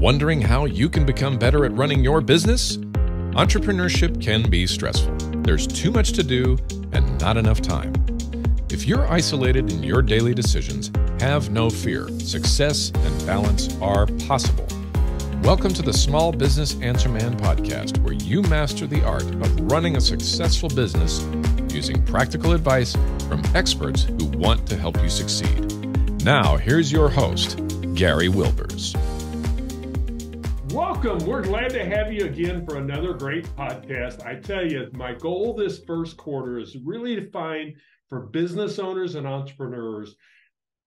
Wondering how you can become better at running your business? Entrepreneurship can be stressful. There's too much to do and not enough time. If you're isolated in your daily decisions, have no fear. Success and balance are possible. Welcome to the Small Business Answer Man podcast, where you master the art of running a successful business using practical advice from experts who want to help you succeed. Now, here's your host, Gary Wilbers. Welcome. We're glad to have you again for another great podcast. I tell you, my goal this first quarter is really to find for business owners and entrepreneurs,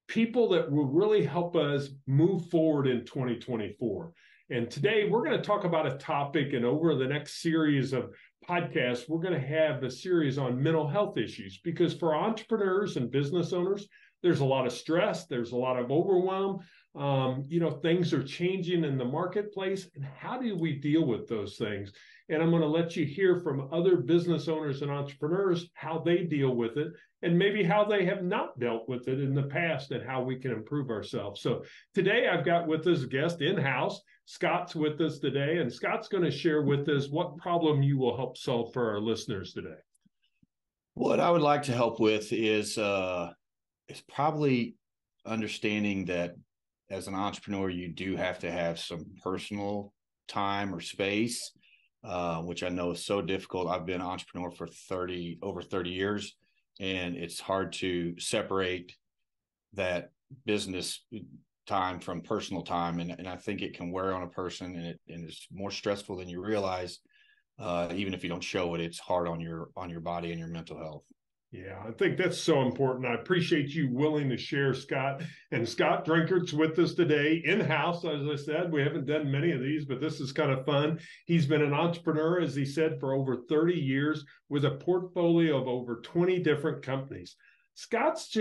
people that will really help us move forward in 2024. And today we're going to talk about a topic, and over the next series of podcasts, we're going to have a series on mental health issues, because for entrepreneurs and business owners, there's a lot of stress, there's a lot of overwhelm. Things are changing in the marketplace, and how do we deal with those things? And I'm going to let you hear from other business owners and entrepreneurs how they deal with it, and maybe how they have not dealt with it in the past, and how we can improve ourselves. So today I've got with us a guest in-house. Scot's with us today, and Scot's going to share with us what problem you will help solve for our listeners today. What I would like to help with is probably understanding that as an entrepreneur, you do have to have some personal time or space, which I know is so difficult. I've been an entrepreneur for over 30 years, and it's hard to separate that business time from personal time. And I think it can wear on a person, and it's more stressful than you realize. Even if you don't show it, it's hard on your body and your mental health. Yeah, I think that's so important. I appreciate you willing to share, Scot. And Scot Drinkard's with us today in-house. As I said, we haven't done many of these, but this is kind of fun. He's been an entrepreneur, as he said, for over 30 years with a portfolio of over 20 different companies. Scot's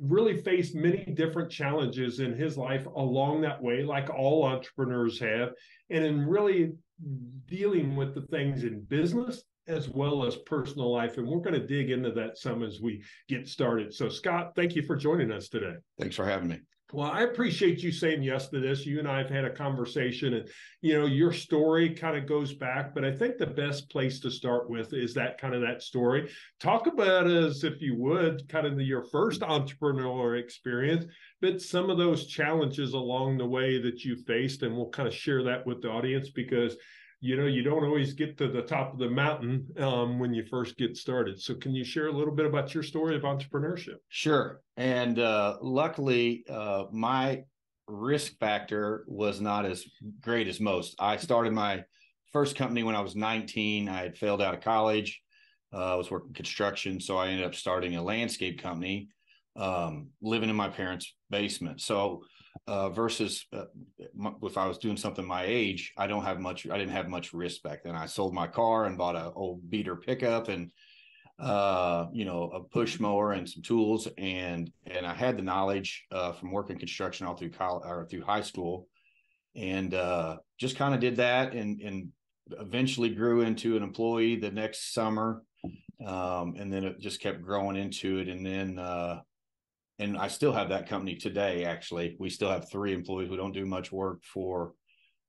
really faced many different challenges in his life along that way, like all entrepreneurs have, and in really dealing with the things in business as well as personal life. And we're going to dig into that some as we get started. So Scot, thank you for joining us today. Thanks for having me. Well, I appreciate you saying yes to this. You and I have had a conversation, and, your story kind of goes back, but I think the best place to start with is that story. Talk about us, if you would, kind of your first entrepreneurial experience, but some of those challenges along the way that you faced, and we'll kind of share that with the audience, because you don't always get to the top of the mountain when you first get started. So can you share a little bit about your story of entrepreneurship? Sure. And luckily, my risk factor was not as great as most. I started my first company when I was 19. I had failed out of college. I was working construction, so I ended up starting a landscape company, living in my parents' basement. So versus if I was doing something my age, I didn't have much risk back then. I sold my car and bought an old beater pickup and a push mower and some tools, and I had the knowledge from working construction all through college or through high school, and just kind of did that, and eventually grew into an employee the next summer, and then it just kept growing into it, and then and I still have that company today. Actually, we still have 3 employees. We don't do much work for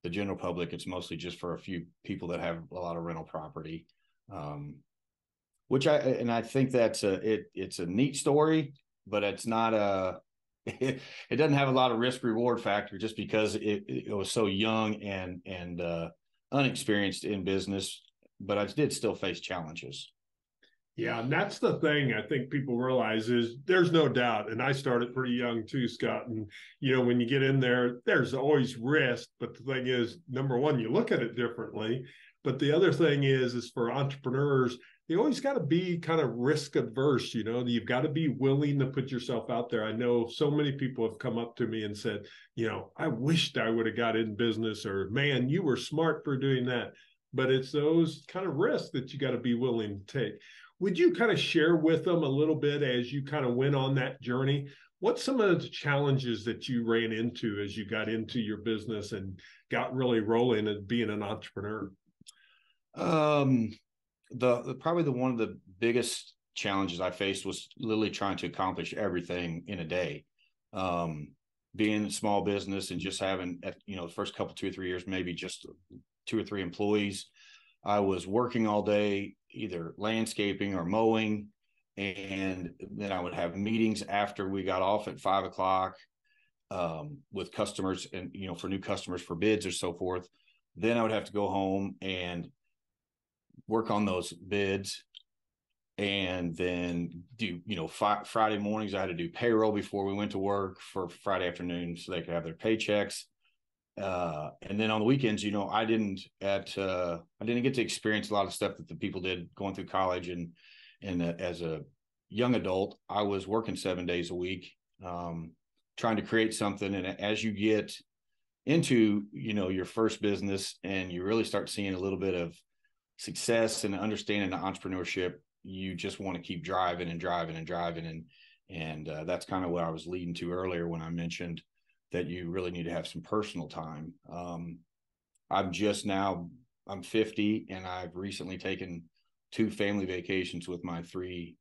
the general public. It's mostly just for a few people that have a lot of rental property, which I think that's it's a neat story, but it's not it doesn't have a lot of risk reward factor, just because it was so young and unexperienced in business. But I did still face challenges. Yeah, and that's the thing I think people realize is there's no doubt, and I started pretty young too, Scot, and when you get in there, there's always risk, but the thing is, number one, you look at it differently, but the other thing is for entrepreneurs, you always got to be kind of risk adverse. You've got to be willing to put yourself out there. I know so many people have come up to me and said, I wished I would have got in business, or man, you were smart for doing that. But it's those kind of risks that you got to be willing to take. Would you kind of share with them a little bit as you kind of went on that journey? What's some of the challenges that you ran into as you got into your business and got really rolling and being an entrepreneur? Probably one of the biggest challenges I faced was literally trying to accomplish everything in a day. being a small business and just having, the first couple, 2 or 3 years, maybe just 2 or 3 employees. I was working all day, either landscaping or mowing. And then I would have meetings after we got off at 5 o'clock with customers and, for new customers for bids or so forth. Then I would have to go home and work on those bids. And then do, Friday mornings, I had to do payroll before we went to work for Friday afternoon so they could have their paychecks. And then on the weekends, I didn't get to experience a lot of stuff that the people did going through college. And as a young adult, I was working 7 days a week, trying to create something. And as you get into, your first business and you really start seeing a little bit of success and understanding the entrepreneurship, you just want to keep driving and driving and driving. And that's kind of what I was leading to earlier when I mentioned that you really need to have some personal time. I'm 50, and I've recently taken 2 family vacations with my 3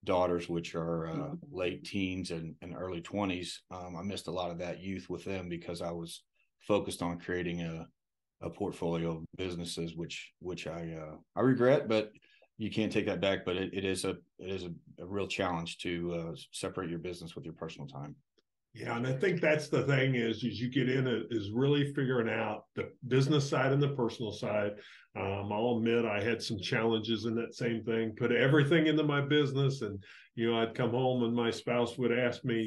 daughters, which are late teens and early 20s. I missed a lot of that youth with them because I was focused on creating a portfolio of businesses, which I regret, but you can't take that back. But it is a real challenge to separate your business with your personal time. Yeah, and I think that's the thing is you get in it is really figuring out the business side and the personal side. I'll admit I had some challenges in that same thing, put everything into my business, and, I'd come home and my spouse would ask me,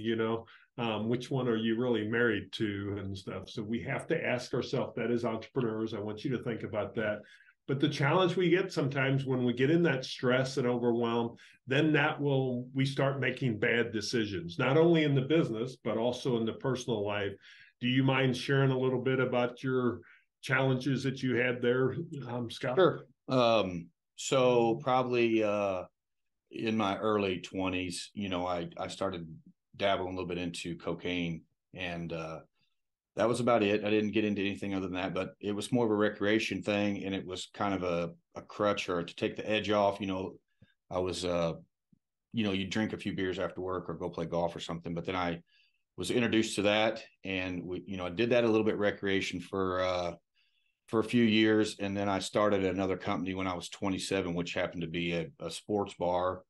which one are you really married to and stuff. So we have to ask ourselves that as entrepreneurs. I want you to think about that. But the challenge we get sometimes when we get in that stress and overwhelm, then we start making bad decisions, not only in the business, but also in the personal life. Do you mind sharing a little bit about your challenges that you had there, Scott? Sure. So probably in my early 20s, I started dabbling a little bit into cocaine, and that was about it. I didn't get into anything other than that, but it was more of a recreation thing. And it was kind of a crutch or to take the edge off. I was, you drink a few beers after work or go play golf or something, but then I was introduced to that. And I did that a little bit recreation for a few years. And then I started another company when I was 27, which happened to be a sports bar,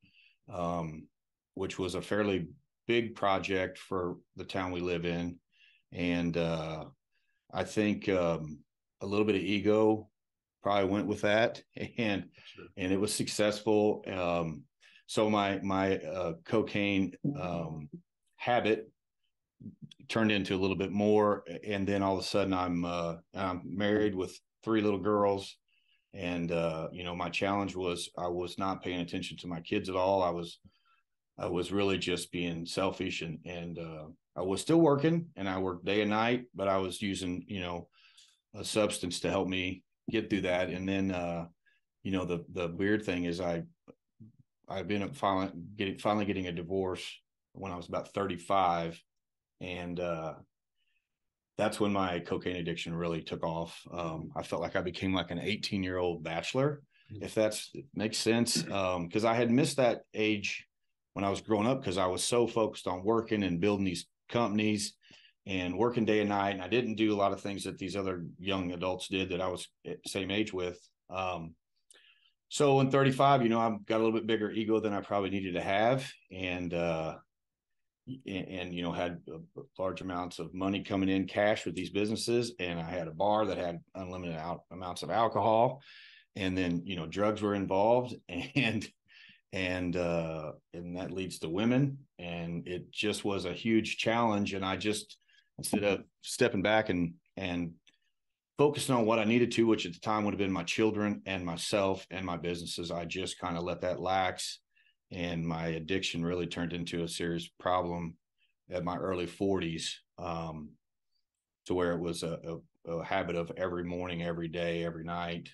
which was a fairly big project for the town we live in. And I think a little bit of ego probably went with that, and it was successful. So my cocaine habit turned into a little bit more, and then all of a sudden I'm married with 3 little girls, and my challenge was I was not paying attention to my kids at all. I was really just being selfish, and I was still working, and I worked day and night, but I was using, a substance to help me get through that. And then, the weird thing is I've been finally getting a divorce when I was about 35. And that's when my cocaine addiction really took off. I felt like I became like an 18-year-old bachelor, if that makes sense. Because I had missed that age when I was growing up, because I was so focused on working and building these companies and working day and night. And I didn't do a lot of things that these other young adults did that I was at the same age with. So in 35, I've got a little bit bigger ego than I probably needed to have. And had large amounts of money coming in cash with these businesses. And I had a bar that had unlimited amounts of alcohol. And then, drugs were involved, and that leads to women. And it just was a huge challenge. And I just, instead of stepping back and focusing on what I needed to, which at the time would have been my children and myself and my businesses, I just kind of let that lax. And my addiction really turned into a serious problem at my early 40s, to where it was a habit of every morning, every day, every night.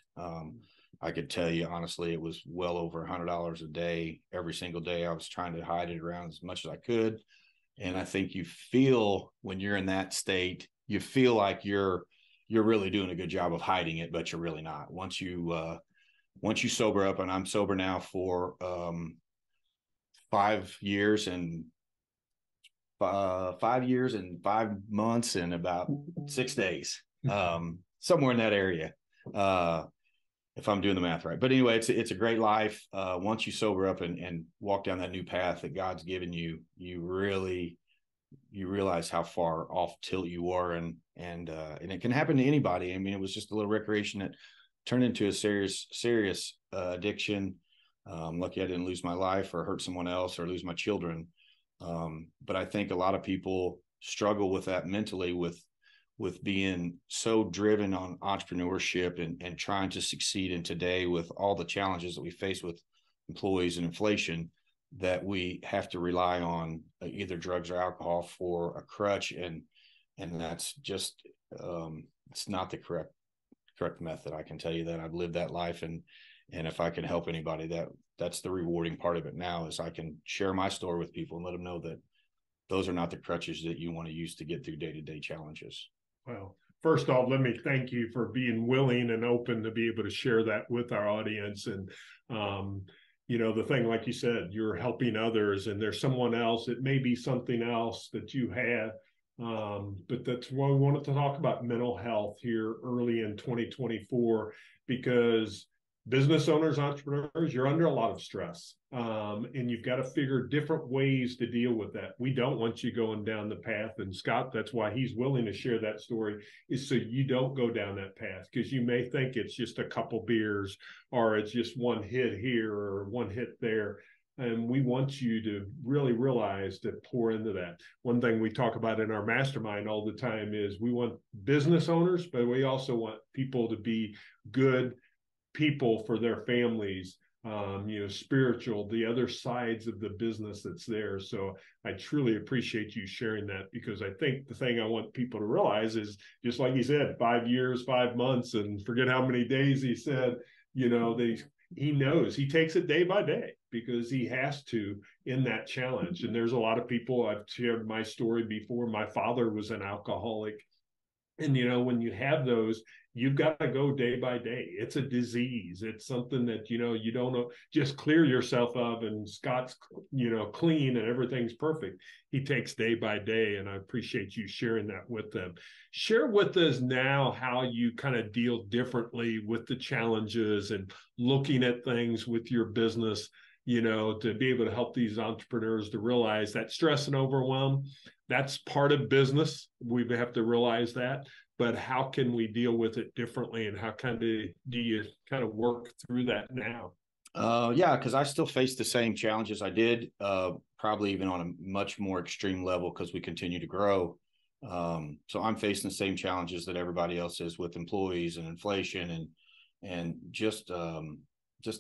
I could tell you, honestly, it was well over $100 a day. Every single day, I was trying to hide it around as much as I could. And I think you feel, when you're in that state, you feel like you're really doing a good job of hiding it, but you're really not. Once you sober up, and I'm sober now for 5 years and 5 years and 5 months and about 6 days, somewhere in that area. If I'm doing the math right. But anyway, it's a great life. Once you sober up and walk down that new path that God's given you, you realize how far off tilt you are, and it can happen to anybody. I mean, it was just a little recreation that turned into a serious addiction. Lucky I didn't lose my life or hurt someone else or lose my children. But I think a lot of people struggle with that mentally, with being so driven on entrepreneurship and trying to succeed in today with all the challenges that we face with employees and inflation, that we have to rely on either drugs or alcohol for a crutch. And that's just, it's not the correct method. I can tell you that. I've lived that life. And if I can help anybody, that's the rewarding part of it now, is I can share my story with people and let them know that those are not the crutches that you want to use to get through day-to-day challenges. Well, first off, let me thank you for being willing and open to be able to share that with our audience. And, the thing, like you said, you're helping others, and there's someone else. It may be something else that you have. But that's why we wanted to talk about mental health here early in 2024, because business owners, entrepreneurs, you're under a lot of stress, and you've got to figure different ways to deal with that. We don't want you going down the path, and Scott, that's why he's willing to share that story, is so you don't go down that path, because you may think it's just a couple beers or it's just one hit here or one hit there. And we want you to really realize to pour into that. One thing we talk about in our mastermind all the time is we want business owners, but we also want people to be good people for their families, spiritual, the other sides of the business that's there. So I truly appreciate you sharing that, because I think the thing I want people to realize is, just like he said, 5 years, 5 months, and forget how many days he said, he knows, he takes it day by day, because he has to in that challenge. And there's a lot of people, I've shared my story before. My father was an alcoholic. And, when you have those, you've got to go day by day. It's a disease. It's something that, you don't know, just clear yourself of, and Scott's, clean and everything's perfect. He takes day by day. And I appreciate you sharing that with them. Share with us now how you kind of deal differently with the challenges and looking at things with your business, to be able to help these entrepreneurs to realize that stress and overwhelm, that's part of business. We have to realize that. But how can we deal with it differently, and how do you kind of work through that now? Yeah, because I still face the same challenges I did, probably even on a much more extreme level, because we continue to grow. So I'm facing the same challenges that everybody else is, with employees and inflation and just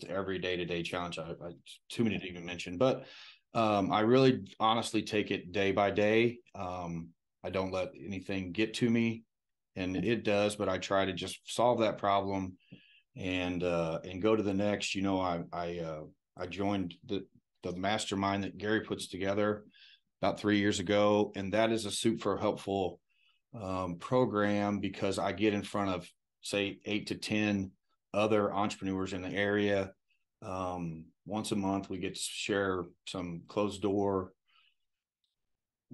every day-to-day challenge. I too many to even mention, but I really honestly take it day by day. I don't let anything get to me, and it does, but I try to just solve that problem and go to the next. I joined the mastermind that Gary puts together about 3 years ago, and that is a Soup for Helpful program, because I get in front of, say, 8 to 10 other entrepreneurs in the area. Once a month, we get to share some closed door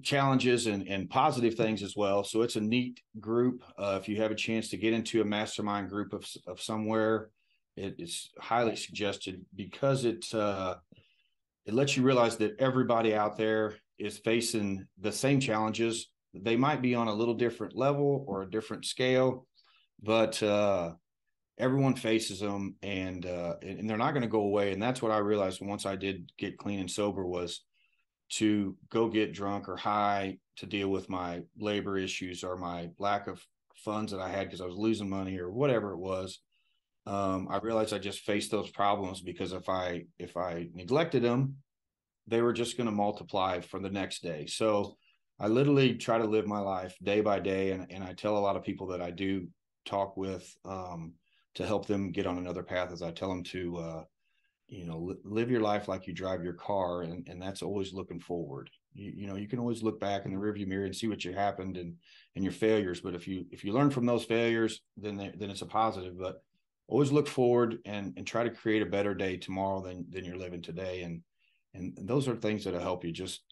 challenges and positive things as well. So it's a neat group. If you have a chance to get into a mastermind group of somewhere, it's highly suggested, because it lets you realize that everybody out there is facing the same challenges. They might be on a little different level or a different scale, but everyone faces them, and they're not going to go away. And that's what I realized once I did get clean and sober, was to go get drunk or high to deal with my labor issues or my lack of funds that I had because I was losing money or whatever it was. I realized I just faced those problems because if I neglected them, they were just going to multiply for the next day. So I literally try to live my life day by day. And I tell a lot of people that I do talk with to help them get on another path, as I tell them to, live your life like you drive your car. And that's always looking forward. You can always look back in the rearview mirror and see what you happened and your failures. But if you learn from those failures, then it's a positive. But always look forward and try to create a better day tomorrow than you're living today. And those are things that'll help you. Just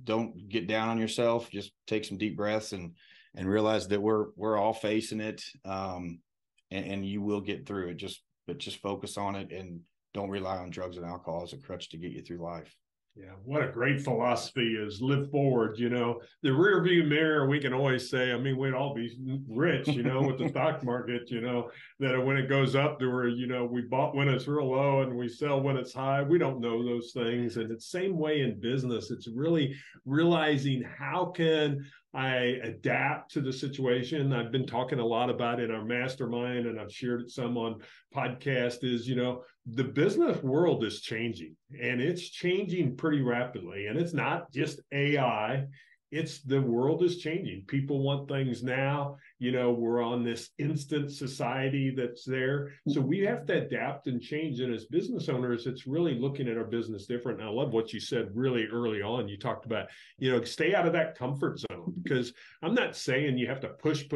don't get down on yourself. Just take some deep breaths and realize that we're all facing it. And you will get through it. But just focus on it and don't rely on drugs and alcohol as a crutch to get you through life. Yeah, what a great philosophy is live forward. The rear view mirror, we can always say, I mean, we'd all be rich, with the stock market, that when it goes up to where, we bought when it's real low and we sell when it's high. We don't know those things. And it's the same way in business. It's really realizing how can I adapt to the situation. I've been talking a lot about in our mastermind, and I've shared it some on podcast, is, the business world is changing, and it's changing pretty rapidly. And it's not just AI. It's the world is changing. People want things now. We're on this instant society that's there. So we have to adapt and change. And as business owners, it's really looking at our business different. And I love what you said really early on. You talked about, stay out of that comfort zone, because I'm not saying you have to push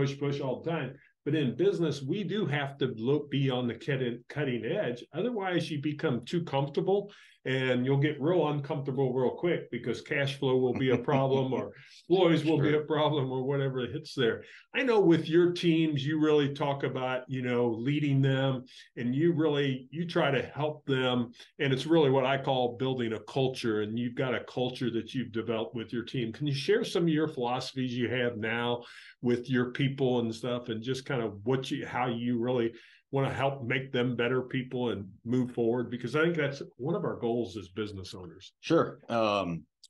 all the time. But in business, we do have to be on the cutting edge. Otherwise, you become too comfortable, and you'll get real uncomfortable real quick, because cash flow will be a problem, or employees will be a problem, or whatever hits there. I know with your teams, you really talk about, leading them, and you try to help them. And it's really what I call building a culture. And you've got a culture that you've developed with your team. Can you share some of your philosophies you have now with your people and stuff, and just kind of how you really want to help make them better people and move forward? Because I think that's one of our goals as business owners. Sure.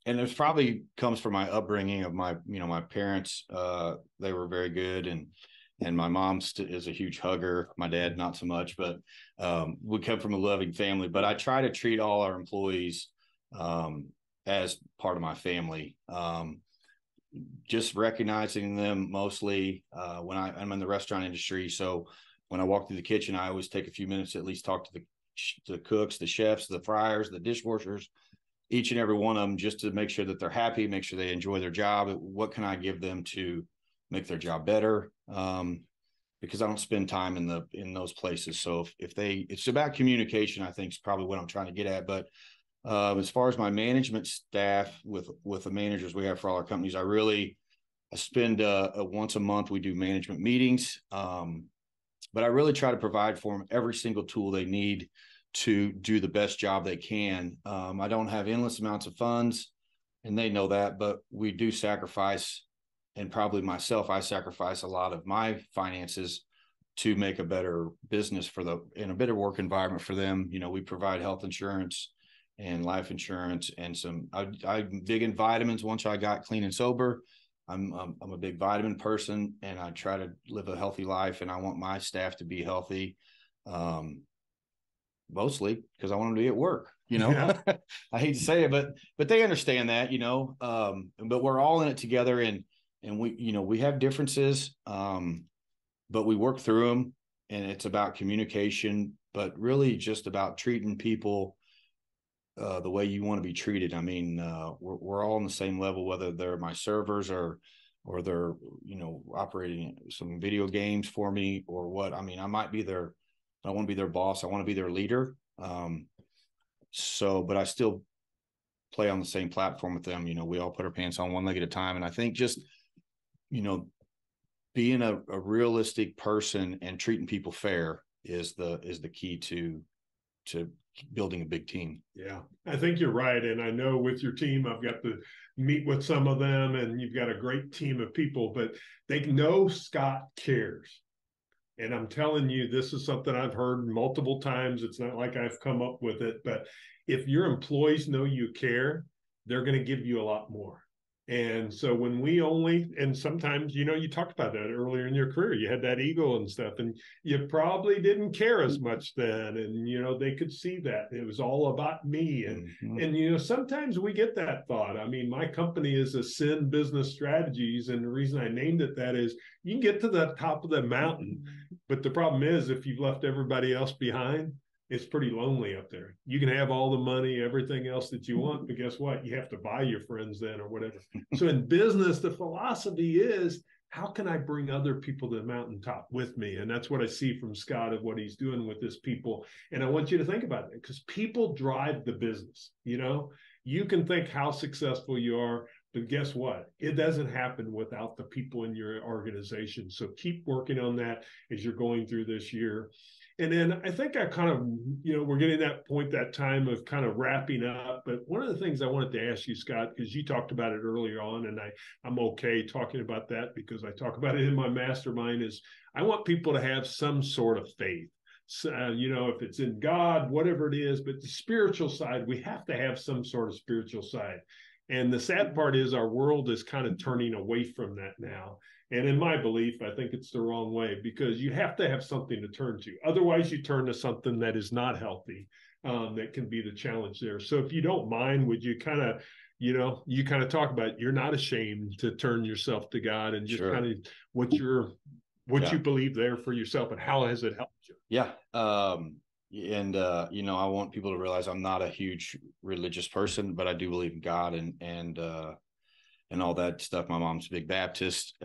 And there's probably comes from my upbringing of my parents. They were very good. And my mom is a huge hugger. My dad, not so much, but we come from a loving family. But I try to treat all our employees as part of my family. Just recognizing them mostly when I'm in the restaurant industry. So when I walk through the kitchen, I always take a few minutes to at least talk to the cooks, the chefs, the fryers, the dishwashers, each and every one of them, just to make sure that they're happy, make sure they enjoy their job. What can I give them to make their job better? Because I don't spend time in those places. So it's about communication, I think, is probably what I'm trying to get at. But as far as my management staff with the managers we have for all our companies, I spend once a month, we do management meetings. But I really try to provide for them every single tool they need to do the best job they can. I don't have endless amounts of funds, and they know that, but we do sacrifice, and probably myself, I sacrifice a lot of my finances to make a better business in a better work environment for them. We provide health insurance and life insurance, and I'm big in vitamins. Once I got clean and sober, I'm a big vitamin person, and I try to live a healthy life, and I want my staff to be healthy, mostly because I want them to be at work. Yeah. I hate to say it, but they understand that, but we're all in it together, and we have differences, but we work through them, and it's about communication, but really just about treating people the way you want to be treated. I mean, we're all on the same level, whether they're my servers or they're, operating some video games for me or what. I mean, I want to be their boss. I want to be their leader. But I still play on the same platform with them. We all put our pants on one leg at a time. And I think just, being a realistic person and treating people fair is the key to building a big team. Yeah, I think you're right. And I know with your team, I've got to meet with some of them, and you've got a great team of people, but they know Scott cares. And I'm telling you, this is something I've heard multiple times. It's not like I've come up with it, but if your employees know you care, they're going to give you a lot more. And so and sometimes, you talked about that earlier in your career, you had that ego and stuff, and you probably didn't care as much then. And, they could see that it was all about me. And sometimes we get that thought. I mean, my company is Ascend Business Strategies. And the reason I named it that is you can get to the top of the mountain, but the problem is if you've left everybody else behind, it's pretty lonely up there. You can have all the money, everything else that you want, but guess what? You have to buy your friends then or whatever. So in business, the philosophy is, how can I bring other people to the mountaintop with me? And that's what I see from Scott of what he's doing with his people. And I want you to think about it, because people drive the business, You can think how successful you are, but guess what? It doesn't happen without the people in your organization. So keep working on that as you're going through this year. And then I think I kind of, we're getting that point, that time of kind of wrapping up. But one of the things I wanted to ask you, Scott, because you talked about it earlier on, and I'm okay talking about that because I talk about it in my mastermind, is I want people to have some sort of faith. So, if it's in God, whatever it is, but the spiritual side, we have to have some sort of spiritual side. And the sad part is our world is kind of turning away from that now. And in my belief, I think it's the wrong way, because you have to have something to turn to. Otherwise, you turn to something that is not healthy. That can be the challenge there. So if you don't mind, would you kind of, you kind of talk about, you're not ashamed to turn yourself to God, and just Sure. kind of what you believe there for yourself, and how has it helped you? Yeah. I want people to realize I'm not a huge religious person, but I do believe in God and all that stuff. My mom's a big Baptist.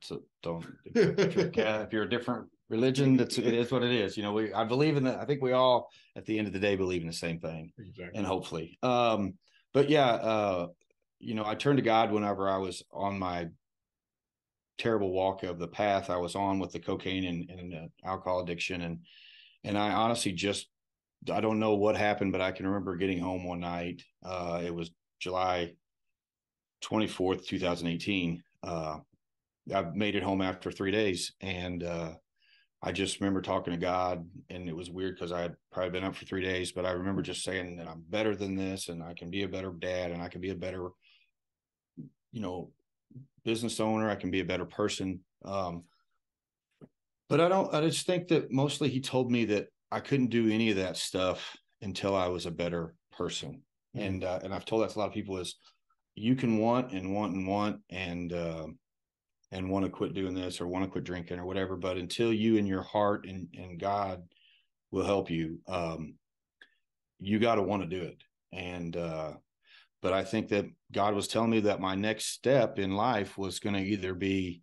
So don't, if you're a different religion, it is what it is. I believe in that. I think we all, at the end of the day, believe in the same thing. Exactly. And hopefully, but yeah, I turned to God whenever I was on my terrible walk of the path I was on with the cocaine and alcohol addiction. And I honestly I don't know what happened, but I can remember getting home one night. It was July 24th, 2018. I made it home after 3 days, and I just remember talking to God, and it was weird because I had probably been up for 3 days, but I remember just saying that I'm better than this, and I can be a better dad, and I can be a better, business owner. I can be a better person. But I just think that mostly he told me that I couldn't do any of that stuff until I was a better person. Mm-hmm. And I've told that to a lot of people, is you can want and want and want and want to quit doing this or want to quit drinking or whatever, but until you in your heart and God will help you, you got to want to do it. And but I think that God was telling me that my next step in life was going to either be,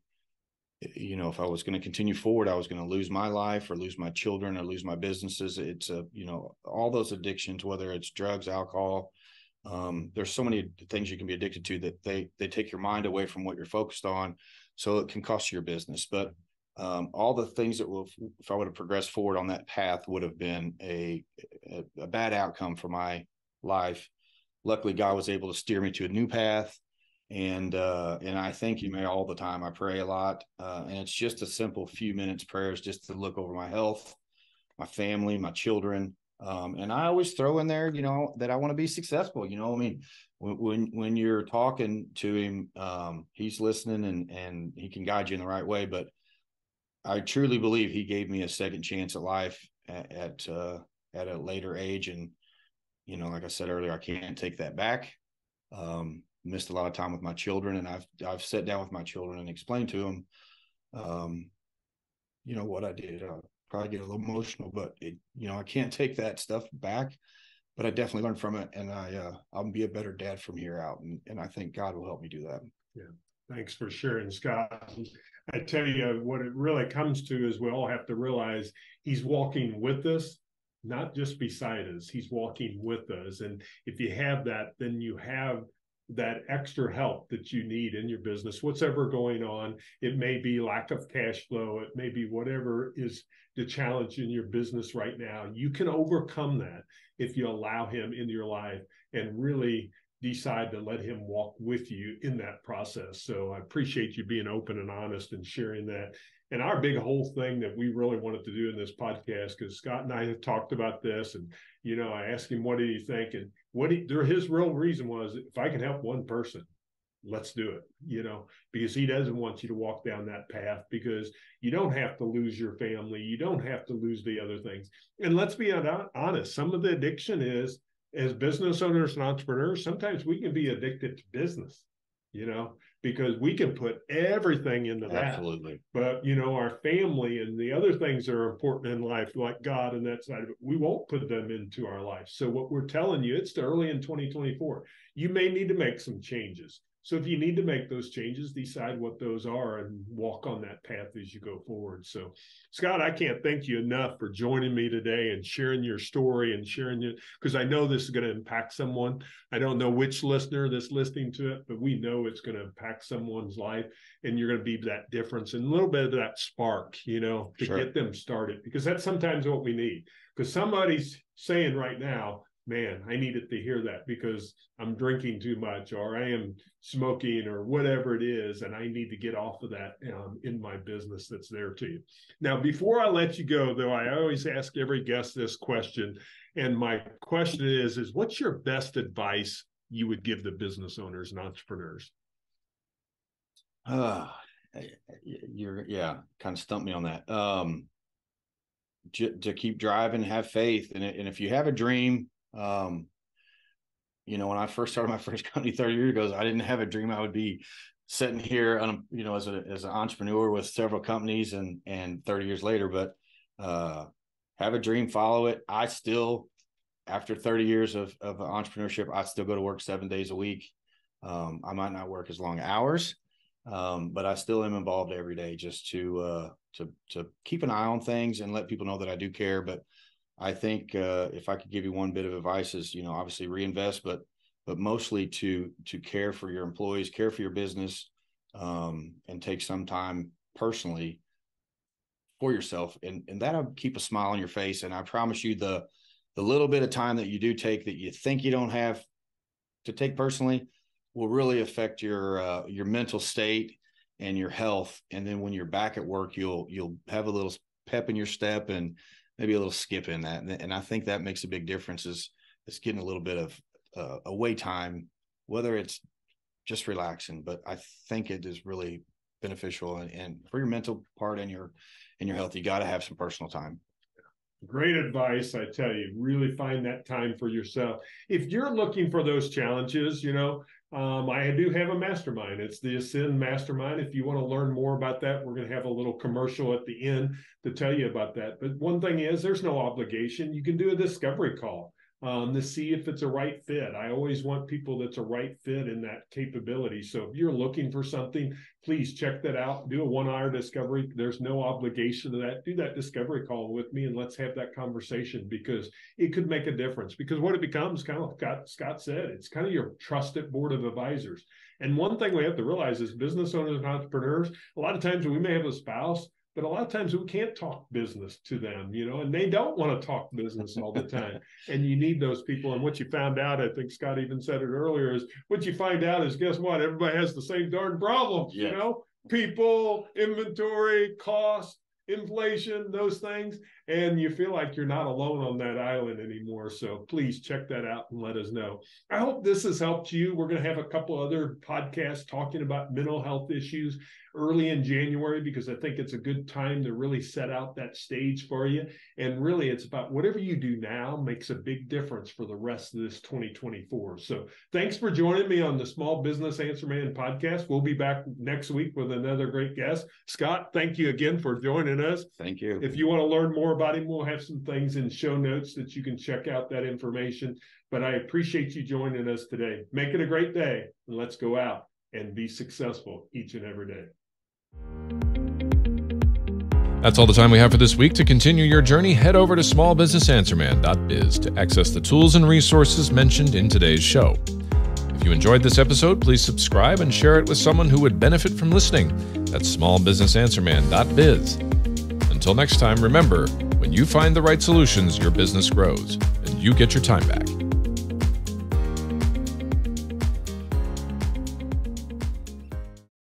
if I was going to continue forward, I was going to lose my life or lose my children or lose my businesses. It's all those addictions, whether it's drugs, alcohol, there's so many things you can be addicted to that they take your mind away from what you're focused on. So it can cost you your business. But all the things that if I would have progressed forward on that path, would have been a bad outcome for my life. Luckily, God was able to steer me to a new path. And I thank you, man, all the time. I pray a lot. And it's just a simple few minutes prayers just to look over my health, my family, my children. And I always throw in there, that I want to be successful. When you're talking to him, he's listening and he can guide you in the right way. But I truly believe he gave me a second chance at life at a later age. And, like I said earlier, I can't take that back. Missed a lot of time with my children, and I've sat down with my children and explained to them, what I did. I'll probably get a little emotional, but I can't take that stuff back, but I definitely learned from it, and I'll be a better dad from here out. And I think God will help me do that. Yeah. Thanks for sharing, Scott. I tell you, what it really comes to is we all have to realize he's walking with us, not just beside us. He's walking with us. And if you have that, then you have that extra help that you need in your business, what's ever going on. It may be lack of cash flow. It may be whatever is the challenge in your business right now. You can overcome that if you allow him into your life and really decide to let him walk with you in that process. So I appreciate you being open and honest and sharing that. And our big whole thing that we really wanted to do in this podcast, because Scott and I have talked about this, and I asked him, what did he think? And his real reason was, if I can help one person, let's do it, because he doesn't want you to walk down that path, because you don't have to lose your family. You don't have to lose the other things. And let's be honest, some of the addiction is, as business owners and entrepreneurs, sometimes we can be addicted to business, because we can put everything into that. Absolutely. But, our family and the other things that are important in life, like God and that side of it, we won't put them into our life. So what we're telling you, it's early in 2024. You may need to make some changes. So if you need to make those changes, decide what those are and walk on that path as you go forward. So, Scott, I can't thank you enough for joining me today and sharing your story and sharing it, because I know this is going to impact someone. I don't know which listener that's listening to it, but we know it's going to impact someone's life, and you're going to be that difference and a little bit of that spark, to get them started, because that's sometimes what we need. Because somebody's saying right now, man, I needed to hear that because I'm drinking too much, or I am smoking, or whatever it is, and I need to get off of that in my business that's there to you. Now, before I let you go, though, I always ask every guest this question, and my question is what's your best advice you would give the business owners and entrepreneurs? Kind of stumped me on that. To keep driving, have faith, and if you have a dream, when I first started my first company 30 years ago, I didn't have a dream I would be sitting here as an entrepreneur with several companies and 30 years later, but have a dream, follow it. I still, after 30 years of entrepreneurship, I still go to work 7 days a week. I might not work as long hours, but I still am involved every day just to keep an eye on things and let people know that I do care. But I think if I could give you one bit of advice is, obviously reinvest, but mostly to care for your employees, care for your business, and take some time personally for yourself. And that'll keep a smile on your face. And I promise you the little bit of time that you do take that you think you don't have to take personally will really affect your mental state and your health. And then when you're back at work, you'll have a little pep in your step and maybe a little skip in that. And I think that makes a big difference is getting a little bit of away time, whether it's just relaxing, but I think it is really beneficial. And for your mental part and your health, you got to have some personal time. Great advice. I tell you, really find that time for yourself. If you're looking for those challenges, I do have a mastermind. It's the Ascend Mastermind. If you want to learn more about that, we're going to have a little commercial at the end to tell you about that. But one thing is there's no obligation. You can do a discovery call to see if it's a right fit. I always want people that's a right fit in that capability. So if you're looking for something, please check that out. Do a 1-hour discovery. There's no obligation to that. Do that discovery call with me and let's have that conversation, because it could make a difference. Because what it becomes, kind of like Scott said, it's kind of your trusted board of advisors. And one thing we have to realize is business owners and entrepreneurs, a lot of times we may have a spouse, but a lot of times we can't talk business to them, and they don't want to talk business all the time. And you need those people. And what you found out, I think Scott even said it earlier, is what you find out is, guess what? Everybody has the same darn problems, people, inventory, cost, inflation, those things. And you feel like you're not alone on that island anymore. So please check that out and let us know. I hope this has helped you. We're going to have a couple other podcasts talking about mental health issues early in January, because I think it's a good time to really set out that stage for you. And really, it's about whatever you do now makes a big difference for the rest of this 2024. So thanks for joining me on the Small Business Answer Man podcast. We'll be back next week with another great guest. Scott, thank you again for joining us. Thank you. If you want to learn more about him, we'll have some things in show notes that you can check out that information. But I appreciate you joining us today. Make it a great day, and let's go out and be successful each and every day. That's all the time we have for this week. To continue your journey, head over to smallbusinessanswerman.biz to access the tools and resources mentioned in today's show. If you enjoyed this episode, please subscribe and share it with someone who would benefit from listening. That's smallbusinessanswerman.biz. Until next time, remember, when you find the right solutions, your business grows and you get your time back.